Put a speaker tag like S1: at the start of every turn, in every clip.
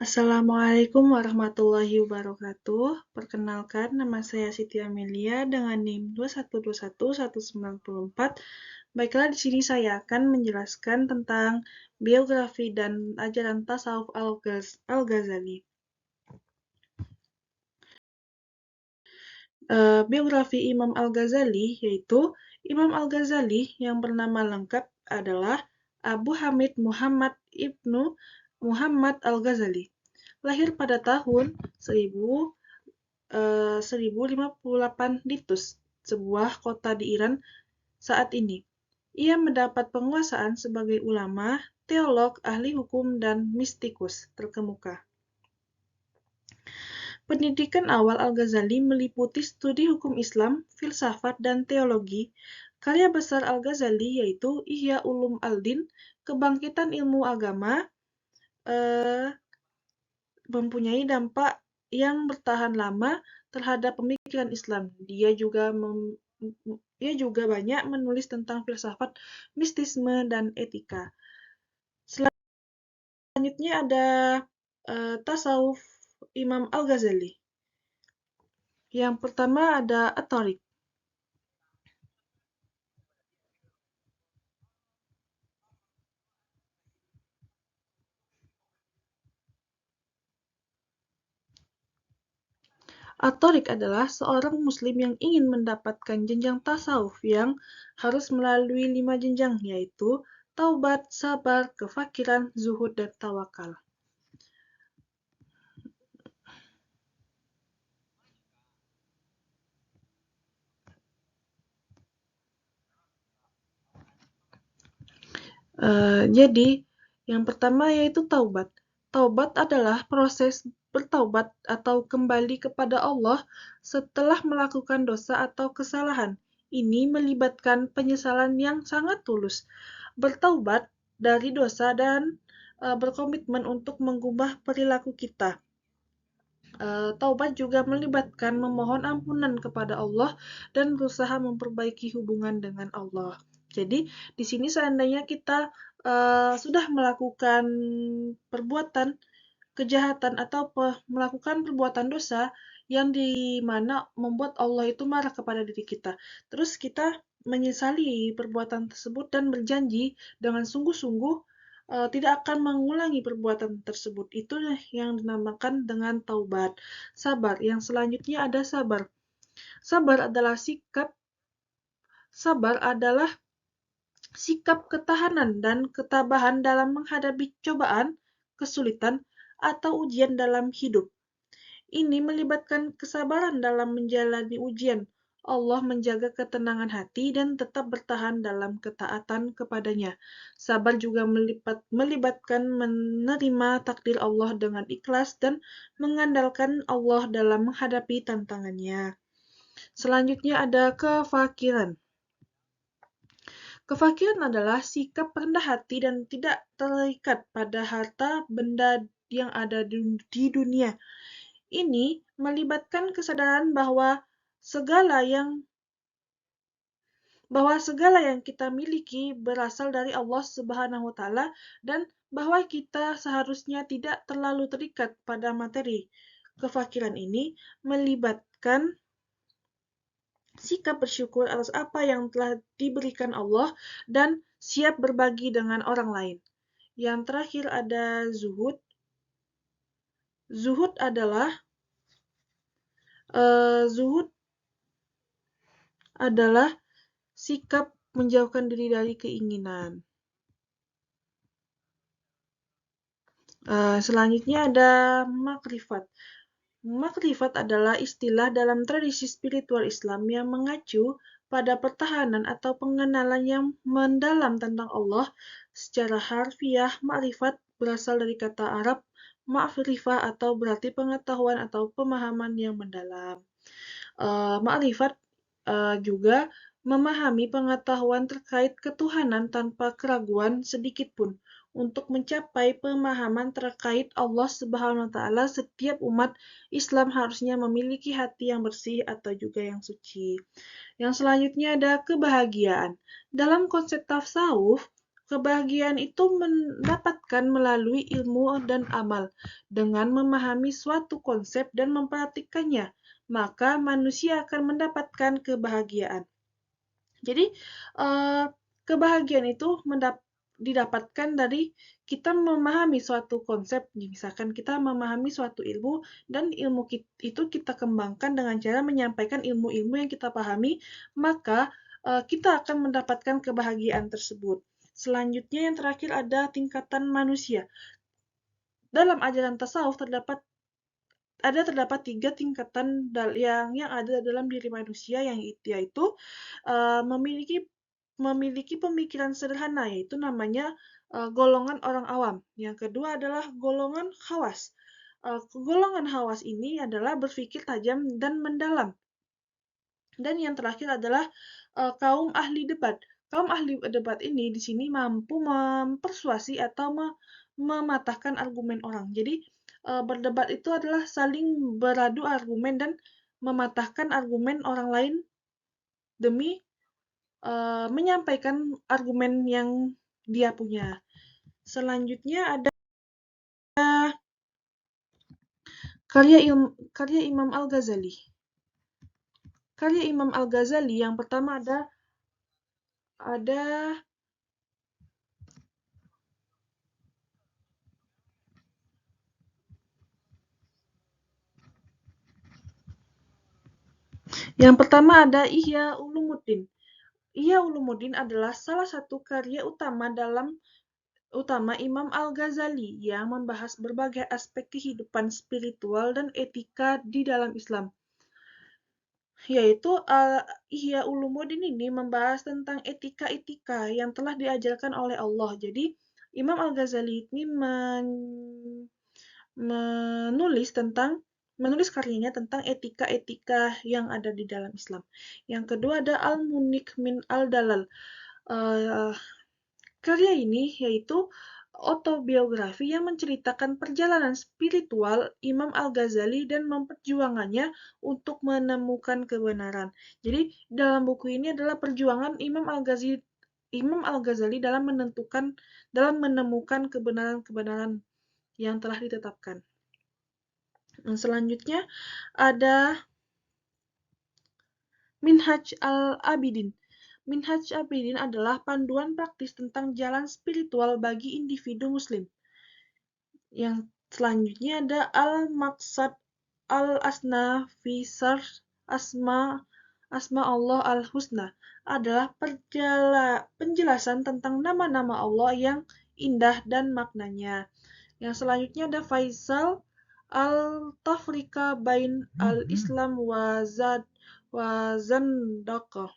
S1: Assalamualaikum warahmatullahi wabarakatuh. Perkenalkan, nama saya Siti Amelia dengan NIM 2121194. Baiklah, di sini saya akan menjelaskan tentang biografi dan ajaran tasawuf Al-Ghazali. Biografi Imam Al-Ghazali yaitu Imam Al-Ghazali yang bernama lengkap adalah Abu Hamid Muhammad Ibnu Muhammad Al-Ghazali. Lahir pada tahun 1058 di Tus, sebuah kota di Iran saat ini. Ia mendapat penguasaan sebagai ulama, teolog, ahli hukum, dan mistikus terkemuka. Pendidikan awal Al-Ghazali meliputi studi hukum Islam, filsafat, dan teologi. Karya besar Al-Ghazali yaitu Ihya Ulum Al-Din, Kebangkitan Ilmu Agama, mempunyai dampak yang bertahan lama terhadap pemikiran Islam. Dia juga banyak menulis tentang filsafat, mistisme, dan etika. Selanjutnya ada tasawuf Imam Al-Ghazali. Yang pertama ada At-Thariq. At-Thariq adalah seorang muslim yang ingin mendapatkan jenjang tasawuf yang harus melalui 5 jenjang, yaitu taubat, sabar, kefakiran, zuhud, dan tawakal. Jadi, yang pertama yaitu taubat. Taubat adalah proses bertaubat atau kembali kepada Allah setelah melakukan dosa atau kesalahan. Ini melibatkan penyesalan yang sangat tulus, bertaubat dari dosa dan berkomitmen untuk mengubah perilaku kita. Taubat juga melibatkan memohon ampunan kepada Allah dan berusaha memperbaiki hubungan dengan Allah. Jadi, di sini seandainya kita sudah melakukan perbuatan kejahatan atau melakukan perbuatan dosa yang dimana membuat Allah itu marah kepada diri kita. Terus kita menyesali perbuatan tersebut dan berjanji dengan sungguh-sungguh tidak akan mengulangi perbuatan tersebut. Itu yang dinamakan dengan taubat. Sabar. Yang selanjutnya ada sabar. Sabar adalah sikap ketahanan dan ketabahan dalam menghadapi cobaan, kesulitan, atau ujian dalam hidup. Ini melibatkan kesabaran dalam menjalani ujian. Allah menjaga ketenangan hati dan tetap bertahan dalam ketaatan kepadanya. Sabar juga melibatkan menerima takdir Allah dengan ikhlas dan mengandalkan Allah dalam menghadapi tantangannya. Selanjutnya ada kefakiran. Kefakiran adalah sikap rendah hati dan tidak terikat pada harta benda yang ada di dunia. Ini melibatkan kesadaran bahwa segala yang kita miliki berasal dari Allah Subhanahu wa taala dan bahwa kita seharusnya tidak terlalu terikat pada materi. Kefakiran ini melibatkan sikap bersyukur atas apa yang telah diberikan Allah dan siap berbagi dengan orang lain. Yang terakhir ada zuhud. Zuhud adalah sikap menjauhkan diri dari keinginan. Selanjutnya ada makrifat. Makrifat adalah istilah dalam tradisi spiritual Islam yang mengacu pada pertahanan atau pengenalan yang mendalam tentang Allah. Secara harfiah, makrifat berasal dari kata Arab ma'rifah atau berarti pengetahuan atau pemahaman yang mendalam. Makrifat juga memahami pengetahuan terkait ketuhanan tanpa keraguan sedikit pun. Untuk mencapai pemahaman terkait Allah Subhanahu wa taala, setiap umat Islam harusnya memiliki hati yang bersih atau juga yang suci. Yang selanjutnya ada kebahagiaan. Dalam konsep tasawuf, Kebahagiaan itu mendapatkan melalui ilmu dan amal. Dengan memahami suatu konsep dan mempraktikkannya, maka manusia akan mendapatkan kebahagiaan. Jadi, kebahagiaan itu didapatkan dari kita memahami suatu konsep, misalkan kita memahami suatu ilmu, dan ilmu itu kita kembangkan dengan cara menyampaikan ilmu-ilmu yang kita pahami, maka kita akan mendapatkan kebahagiaan tersebut. Selanjutnya yang terakhir ada tingkatan manusia. Dalam ajaran tasawuf terdapat 3 tingkatan yang ada dalam diri manusia, yaitu memiliki pemikiran sederhana, yaitu namanya golongan orang awam. Yang kedua adalah golongan khawas. Golongan khawas ini adalah berpikir tajam dan mendalam. Dan yang terakhir adalah kaum ahli debat. Kaum ahli debat ini di sini mampu mempersuasi atau mematahkan argumen orang. Jadi berdebat itu adalah saling beradu argumen dan mematahkan argumen orang lain demi menyampaikan argumen yang dia punya. Selanjutnya ada karya Imam Al-Ghazali. Karya Imam Al-Ghazali yang pertama ada yang pertama ada Ihya Ulumuddin. Ihya Ulumuddin adalah salah satu karya utama Imam Al-Ghazali yang membahas berbagai aspek kehidupan spiritual dan etika di dalam Islam. Yaitu Ihya Ulumuddin ini membahas tentang etika-etika yang telah diajarkan oleh Allah. Jadi Imam Al-Ghazali ini menulis karyanya tentang etika-etika yang ada di dalam Islam. Yang kedua ada Al-Munik min Al-Dalal. Karya ini yaitu autobiografi yang menceritakan perjalanan spiritual Imam Al-Ghazali dan memperjuangannya untuk menemukan kebenaran. Jadi dalam buku ini adalah perjuangan Imam Al-Ghazali dalam menemukan kebenaran-kebenaran yang telah ditetapkan. Selanjutnya ada Minhaj al-Abidin. Minhaj al-Abidin adalah panduan praktis tentang jalan spiritual bagi individu muslim. Yang selanjutnya ada Al-Maqsad al-Asna fi Sarh Asma Allah al-Husna, adalah penjelasan tentang nama-nama Allah yang indah dan maknanya. Yang selanjutnya ada Faisal Al-Tafrika Bain Al-Islam wa Zandaqah,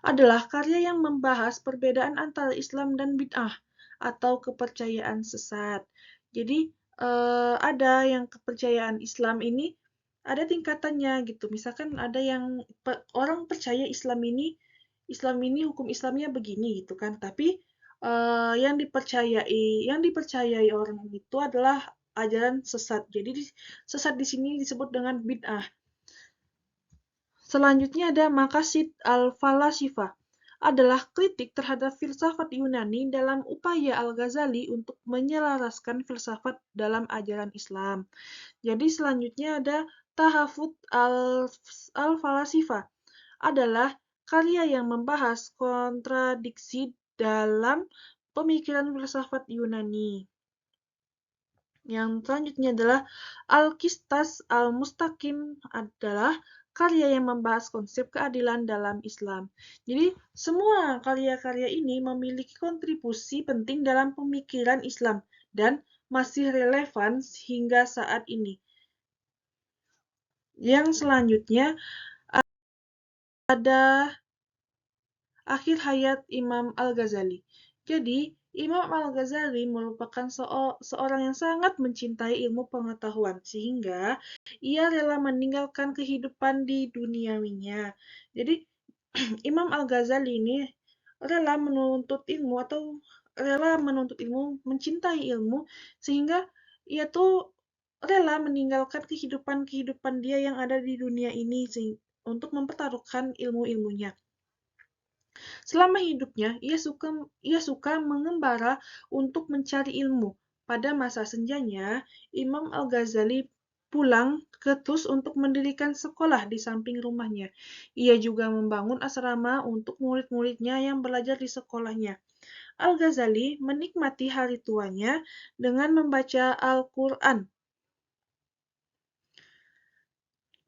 S1: adalah karya yang membahas perbedaan antara Islam dan bid'ah atau kepercayaan sesat. Jadi ada yang kepercayaan Islam ini ada tingkatannya gitu. Misalkan ada yang orang percaya Islam ini hukum Islamnya begini gitu kan. Tapi yang dipercayai orang itu adalah ajaran sesat. Jadi sesat di sini disebut dengan bid'ah. Selanjutnya ada Maqasid al-Falasifah, adalah kritik terhadap filsafat Yunani dalam upaya Al-Ghazali untuk menyelaraskan filsafat dalam ajaran Islam. Jadi selanjutnya ada Tahafut al-Falasifah, adalah karya yang membahas kontradiksi dalam pemikiran filsafat Yunani. Yang selanjutnya adalah Al-Qistas al-Mustaqim, adalah karya yang membahas konsep keadilan dalam Islam. Jadi, semua karya-karya ini memiliki kontribusi penting dalam pemikiran Islam dan masih relevan hingga saat ini. Yang selanjutnya ada akhir hayat Imam Al-Ghazali. Jadi, Imam Al-Ghazali merupakan seorang yang sangat mencintai ilmu pengetahuan, sehingga ia rela meninggalkan kehidupan di duniawinya. Jadi, Imam Al-Ghazali ini rela menuntut ilmu, mencintai ilmu, sehingga ia tuh rela meninggalkan kehidupan dia yang ada di dunia ini untuk mempertaruhkan ilmu-ilmunya. Selama hidupnya, ia suka mengembara untuk mencari ilmu. Pada masa senjanya, Imam Al-Ghazali pulang ke Tus untuk mendirikan sekolah di samping rumahnya. Ia juga membangun asrama untuk murid-muridnya yang belajar di sekolahnya. Al-Ghazali menikmati hari tuanya dengan membaca Al-Quran,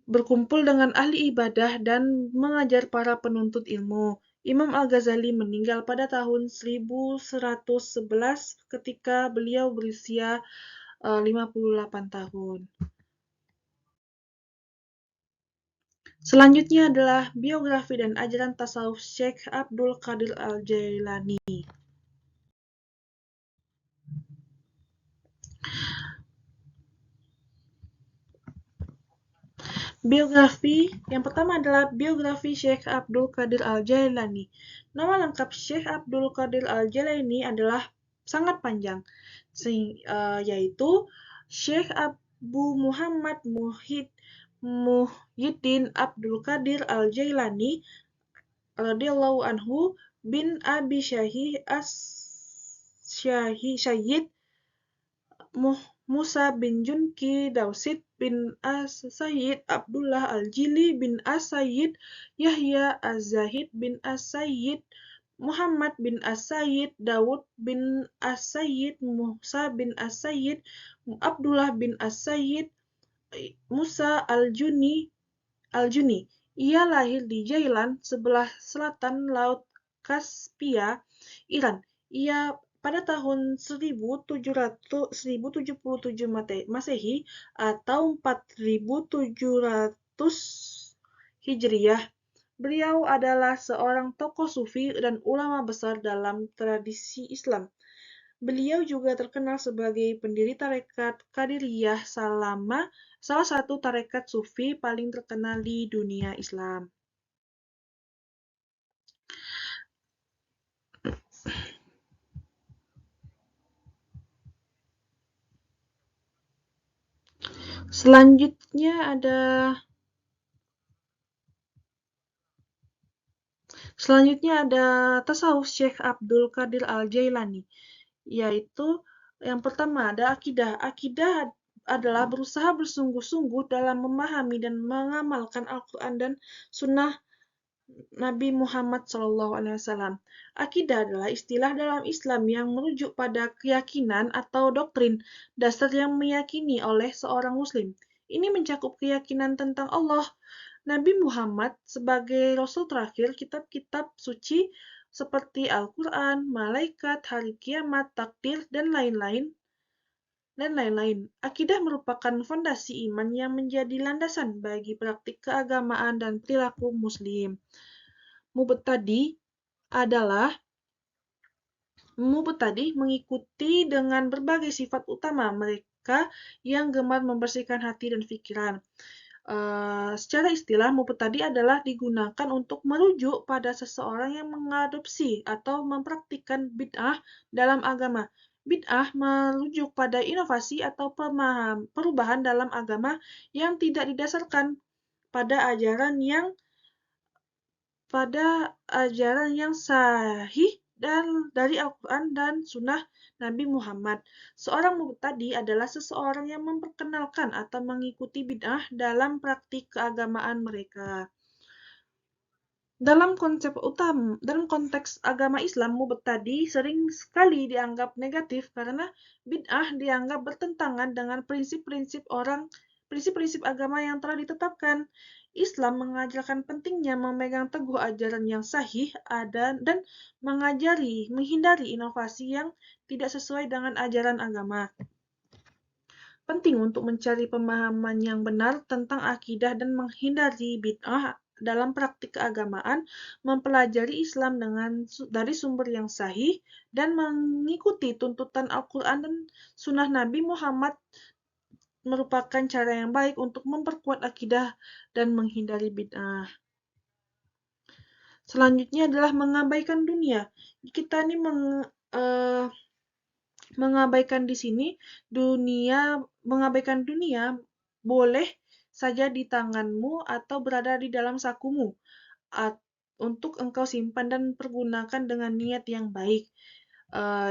S1: berkumpul dengan ahli ibadah, dan mengajar para penuntut ilmu. Imam Al-Ghazali meninggal pada tahun 1111 ketika beliau berusia 58 tahun. Selanjutnya adalah biografi dan ajaran tasawuf Syekh Abdul Qadir Al-Jailani. Biografi yang pertama adalah biografi Syekh Abdul Qadir Al-Jailani. Nama lengkap Syekh Abdul Qadir Al-Jailani adalah sangat panjang, yaitu Syekh Abu Muhammad Muhyiddin Abdul Qadir Al-Jailani radhiyallahu anhu bin Abi Syahid Musa bin Junki Dausid bin As-Sayyid Abdullah Al-Jili bin As-Sayyid Yahya Az-Zahid bin As-Sayyid Muhammad bin As-Sayyid Dawud bin As-Sayyid Musa bin As-Sayyid Abdullah bin As-Sayyid Musa Al-Juni. Ia lahir di Jailan, sebelah selatan Laut Kaspia, Iran. Ia pada tahun 1077 Masehi atau 4700 Hijriah. Beliau adalah seorang tokoh sufi dan ulama besar dalam tradisi Islam. Beliau juga terkenal sebagai pendiri tarekat Qadiriyah, salah satu tarekat sufi paling terkenal di dunia Islam. Selanjutnya ada tasawuf Syekh Abdul Qadir Al-Jailani, yaitu yang pertama ada akidah. Akidah adalah berusaha bersungguh-sungguh dalam memahami dan mengamalkan Al-Quran dan Sunnah Nabi Muhammad SAW. Akidah adalah istilah dalam Islam yang merujuk pada keyakinan atau doktrin dasar yang meyakini oleh seorang Muslim. Ini mencakup keyakinan tentang Allah, Nabi Muhammad sebagai Rasul terakhir, kitab-kitab suci seperti Al-Quran, malaikat, hari kiamat, takdir, dan lain-lain. Akidah merupakan fondasi iman yang menjadi landasan bagi praktik keagamaan dan perilaku Muslim. Mubtadi mengikuti dengan berbagai sifat utama mereka yang gemar membersihkan hati dan pikiran. Secara istilah, mubtadi adalah digunakan untuk merujuk pada seseorang yang mengadopsi atau mempraktikkan bid'ah dalam agama. Bid'ah merujuk pada inovasi atau perubahan dalam agama yang tidak didasarkan pada ajaran yang sahih dan dari Al-Quran dan Sunnah Nabi Muhammad. Seorang mubtadi adalah seseorang yang memperkenalkan atau mengikuti bid'ah dalam praktik keagamaan mereka. Dalam konteks agama Islam, mubtadi sering sekali dianggap negatif karena bid'ah dianggap bertentangan dengan prinsip-prinsip agama yang telah ditetapkan. Islam mengajarkan pentingnya memegang teguh ajaran yang sahih dan menghindari inovasi yang tidak sesuai dengan ajaran agama. Penting untuk mencari pemahaman yang benar tentang akidah dan menghindari bid'ah dalam praktik keagamaan, mempelajari Islam dari sumber yang sahih, dan mengikuti tuntutan Al-Quran dan Sunnah Nabi Muhammad merupakan cara yang baik untuk memperkuat akidah dan menghindari bid'ah. Selanjutnya adalah mengabaikan dunia. Kita ini mengabaikan di sini mengabaikan dunia boleh saja di tanganmu atau berada di dalam sakumu, untuk engkau simpan dan pergunakan dengan niat yang baik.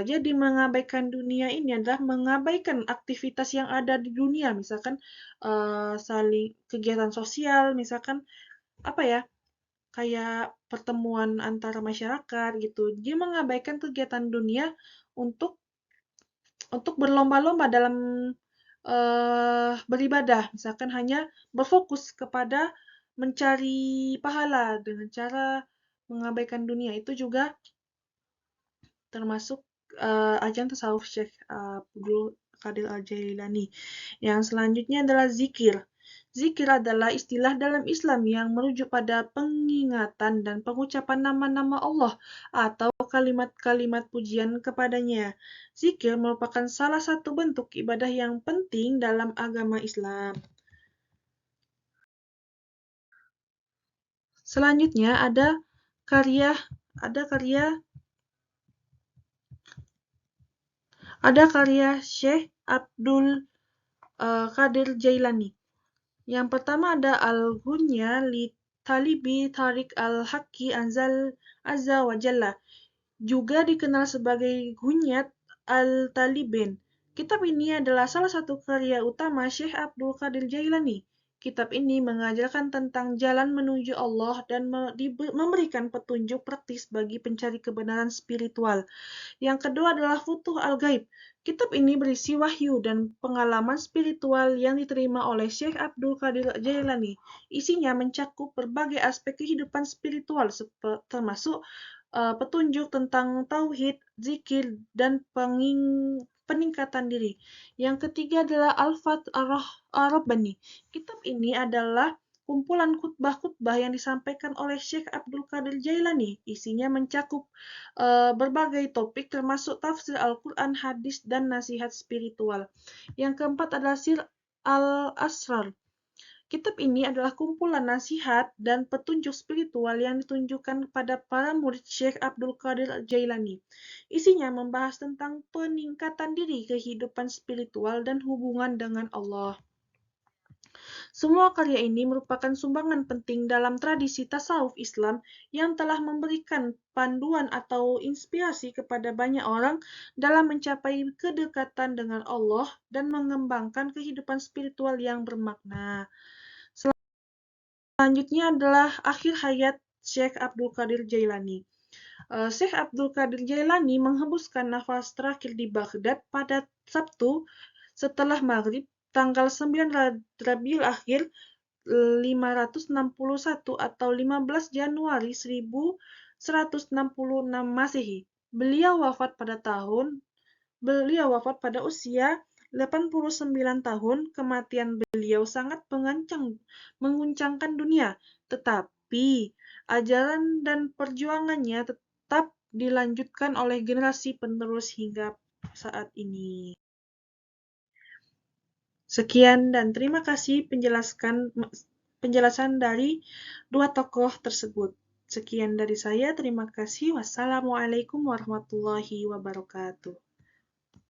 S1: Jadi mengabaikan dunia ini adalah mengabaikan aktivitas yang ada di dunia, misalkan saling kegiatan sosial, misalkan apa ya, kayak pertemuan antara masyarakat gitu. Dia mengabaikan kegiatan dunia untuk berlomba-lomba dalam beribadah, misalkan hanya berfokus kepada mencari pahala dengan cara mengabaikan dunia. Itu juga termasuk ajaran tasawuf Syekh Abdul Qadir Al-Jailani. Yang selanjutnya adalah zikir. Zikir adalah istilah dalam Islam yang merujuk pada pengingatan dan pengucapan nama-nama Allah atau kalimat-kalimat pujian kepadanya. Zikir merupakan salah satu bentuk ibadah yang penting dalam agama Islam. Selanjutnya ada karya Syekh Abdul Qadir Jailani. Yang pertama ada Al-Ghunya li Talibi Tariq Al-Haqqi Azza wa Jalla, juga dikenal sebagai Ghunyat Al-Talibin. Kitab ini adalah salah satu karya utama Syekh Abdul Qadir Jailani. Kitab ini mengajarkan tentang jalan menuju Allah dan memberikan petunjuk praktis bagi pencari kebenaran spiritual. Yang kedua adalah Futuh Al-Ghaib. Kitab ini berisi wahyu dan pengalaman spiritual yang diterima oleh Syekh Abdul Qadir Jailani. Isinya mencakup berbagai aspek kehidupan spiritual, termasuk petunjuk tentang tauhid, zikir, dan peningkatan diri. Yang ketiga adalah Al-Fath Ar-Rabbani. Kitab ini adalah kumpulan khutbah-khutbah yang disampaikan oleh Syekh Abdul Qadir Jailani. Isinya mencakup berbagai topik termasuk tafsir Al-Quran, hadis, dan nasihat spiritual. Yang keempat adalah Sir Al-Asrar. Kitab ini adalah kumpulan nasihat dan petunjuk spiritual yang ditunjukkan kepada para murid Syekh Abdul Qadir Jailani. Isinya membahas tentang peningkatan diri, kehidupan spiritual, dan hubungan dengan Allah. Semua karya ini merupakan sumbangan penting dalam tradisi tasawuf Islam yang telah memberikan panduan atau inspirasi kepada banyak orang dalam mencapai kedekatan dengan Allah dan mengembangkan kehidupan spiritual yang bermakna. Selanjutnya adalah akhir hayat Syekh Abdul Qadir Jailani. Syekh Abdul Qadir Jailani menghembuskan nafas terakhir di Baghdad pada Sabtu setelah Maghrib, tanggal 9 Rabiul Akhir 561 atau 15 Januari 1166 Masehi. Beliau wafat pada usia 89 tahun. Kematian beliau sangat mengguncangkan dunia, tetapi ajaran dan perjuangannya tetap dilanjutkan oleh generasi penerus hingga saat ini. Sekian dan terima kasih penjelasan dari dua tokoh tersebut. Sekian dari saya, terima kasih. Wassalamualaikum warahmatullahi wabarakatuh.